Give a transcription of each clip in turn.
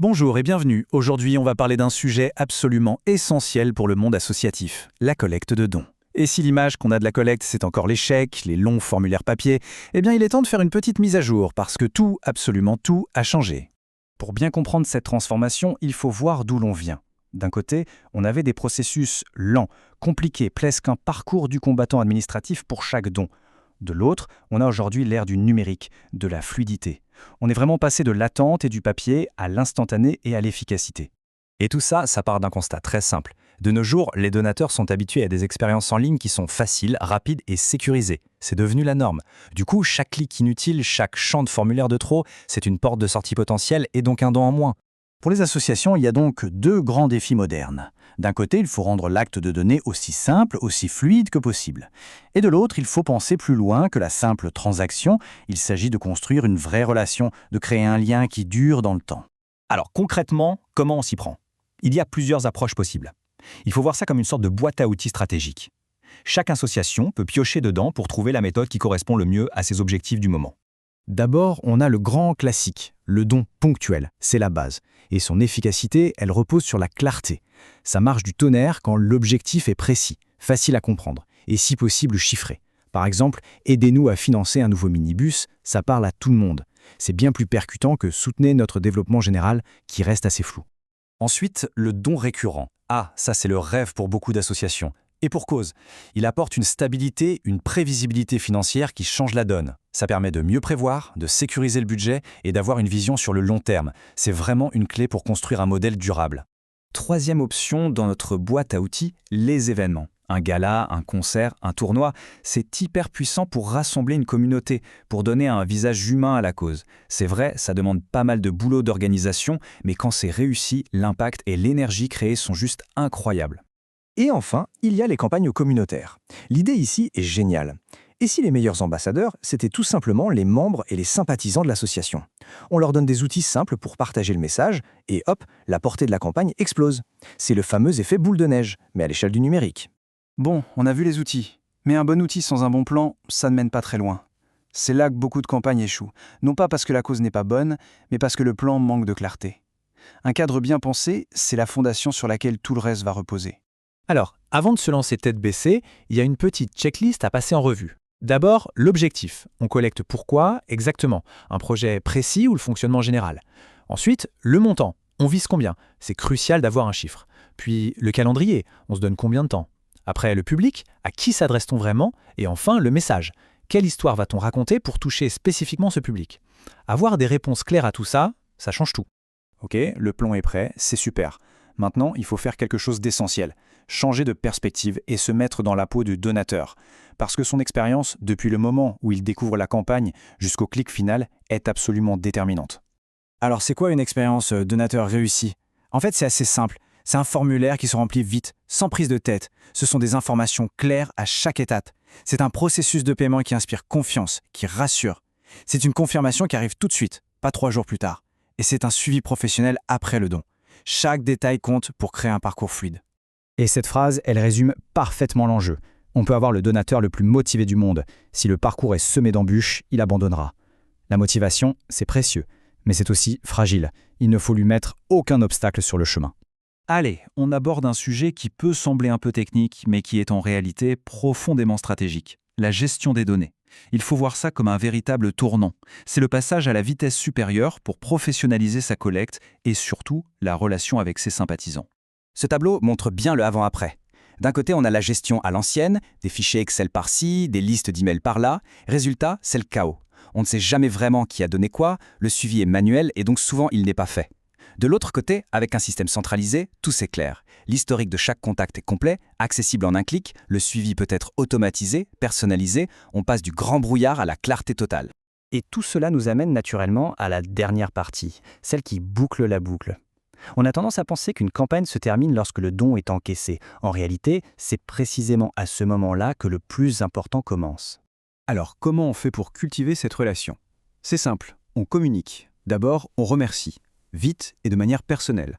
Bonjour et bienvenue. Aujourd'hui, on va parler d'un sujet absolument essentiel pour le monde associatif, la collecte de dons. Et si l'image qu'on a de la collecte, c'est encore les chèques, les longs formulaires papier, eh bien il est temps de faire une petite mise à jour parce que tout, absolument tout, a changé. Pour bien comprendre cette transformation, il faut voir d'où l'on vient. D'un côté, on avait des processus lents, compliqués, presque un parcours du combattant administratif pour chaque don. De l'autre, on a aujourd'hui l'ère du numérique, de la fluidité. On est vraiment passé de l'attente et du papier à l'instantané et à l'efficacité. Et tout ça, ça part d'un constat très simple. De nos jours, les donateurs sont habitués à des expériences en ligne qui sont faciles, rapides et sécurisées. C'est devenu la norme. Du coup, chaque clic inutile, chaque champ de formulaire de trop, c'est une porte de sortie potentielle et donc un don en moins. Pour les associations, il y a donc deux grands défis modernes. D'un côté, il faut rendre l'acte de donner aussi simple, aussi fluide que possible. Et de l'autre, il faut penser plus loin que la simple transaction. Il s'agit de construire une vraie relation, de créer un lien qui dure dans le temps. Alors concrètement, comment on s'y prend? Il y a plusieurs approches possibles. Il faut voir ça comme une sorte de boîte à outils stratégique. Chaque association peut piocher dedans pour trouver la méthode qui correspond le mieux à ses objectifs du moment. D'abord, on a le grand classique, le don ponctuel, c'est la base. Et son efficacité, elle repose sur la clarté. Ça marche du tonnerre quand l'objectif est précis, facile à comprendre, et si possible chiffré. Par exemple, aidez-nous à financer un nouveau minibus, ça parle à tout le monde. C'est bien plus percutant que soutenez notre développement général qui reste assez flou. Ensuite, le don récurrent. Ah, ça c'est le rêve pour beaucoup d'associations. Et pour cause, il apporte une stabilité, une prévisibilité financière qui change la donne. Ça permet de mieux prévoir, de sécuriser le budget et d'avoir une vision sur le long terme. C'est vraiment une clé pour construire un modèle durable. Troisième option dans notre boîte à outils, les événements. Un gala, un concert, un tournoi, c'est hyper puissant pour rassembler une communauté, pour donner un visage humain à la cause. C'est vrai, ça demande pas mal de boulot d'organisation, mais quand c'est réussi, l'impact et l'énergie créée sont juste incroyables. Et enfin, il y a les campagnes communautaires. L'idée ici est géniale. Et si les meilleurs ambassadeurs, c'était tout simplement les membres et les sympathisants de l'association? On leur donne des outils simples pour partager le message, et hop, la portée de la campagne explose. C'est le fameux effet boule de neige, mais à l'échelle du numérique. Bon, on a vu les outils. Mais un bon outil sans un bon plan, ça ne mène pas très loin. C'est là que beaucoup de campagnes échouent. Non pas parce que la cause n'est pas bonne, mais parce que le plan manque de clarté. Un cadre bien pensé, c'est la fondation sur laquelle tout le reste va reposer. Alors, avant de se lancer tête baissée, il y a une petite checklist à passer en revue. D'abord, l'objectif. On collecte pourquoi, exactement. Un projet précis ou le fonctionnement général. Ensuite, le montant. On vise combien? C'est crucial d'avoir un chiffre. Puis, le calendrier. On se donne combien de temps? Après, le public. À qui s'adresse-t-on vraiment? Et enfin, le message. Quelle histoire va-t-on raconter pour toucher spécifiquement ce public? Avoir des réponses claires à tout ça, ça change tout. Ok, le plan est prêt, c'est super. Maintenant, il faut faire quelque chose d'essentiel. Changer de perspective et se mettre dans la peau du donateur. Parce que son expérience, depuis le moment où il découvre la campagne jusqu'au clic final, est absolument déterminante. Alors c'est quoi une expérience donateur réussie? En fait, c'est assez simple. C'est un formulaire qui se remplit vite, sans prise de tête. Ce sont des informations claires à chaque étape. C'est un processus de paiement qui inspire confiance, qui rassure. C'est une confirmation qui arrive tout de suite, pas 3 jours plus tard. Et c'est un suivi professionnel après le don. Chaque détail compte pour créer un parcours fluide. Et cette phrase, elle résume parfaitement l'enjeu. On peut avoir le donateur le plus motivé du monde. Si le parcours est semé d'embûches, il abandonnera. La motivation, c'est précieux, mais c'est aussi fragile. Il ne faut lui mettre aucun obstacle sur le chemin. Allez, on aborde un sujet qui peut sembler un peu technique, mais qui est en réalité profondément stratégique. La gestion des données. Il faut voir ça comme un véritable tournant. C'est le passage à la vitesse supérieure pour professionnaliser sa collecte et surtout la relation avec ses sympathisants. Ce tableau montre bien le avant-après. D'un côté, on a la gestion à l'ancienne, des fichiers Excel par-ci, des listes d'emails par-là. Résultat, c'est le chaos. On ne sait jamais vraiment qui a donné quoi, le suivi est manuel et donc souvent il n'est pas fait. De l'autre côté, avec un système centralisé, tout c'est clair. L'historique de chaque contact est complet, accessible en un clic, le suivi peut être automatisé, personnalisé, on passe du grand brouillard à la clarté totale. Et tout cela nous amène naturellement à la dernière partie, celle qui boucle la boucle. On a tendance à penser qu'une campagne se termine lorsque le don est encaissé. En réalité, c'est précisément à ce moment-là que le plus important commence. Alors, comment on fait pour cultiver cette relation? C'est simple, on communique. D'abord, on remercie, vite et de manière personnelle.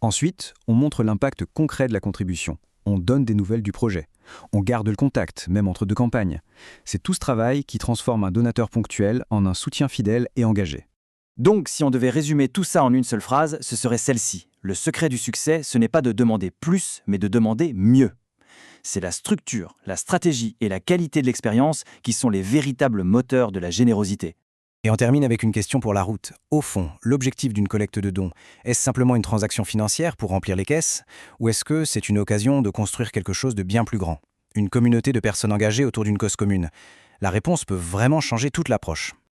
Ensuite, on montre l'impact concret de la contribution. On donne des nouvelles du projet. On garde le contact, même entre deux campagnes. C'est tout ce travail qui transforme un donateur ponctuel en un soutien fidèle et engagé. Donc, si on devait résumer tout ça en une seule phrase, ce serait celle-ci. Le secret du succès, ce n'est pas de demander plus, mais de demander mieux. C'est la structure, la stratégie et la qualité de l'expérience qui sont les véritables moteurs de la générosité. Et on termine avec une question pour la route. Au fond, l'objectif d'une collecte de dons, est-ce simplement une transaction financière pour remplir les caisses, ou est-ce que c'est une occasion de construire quelque chose de bien plus grand? Une communauté de personnes engagées autour d'une cause commune? La réponse peut vraiment changer toute l'approche.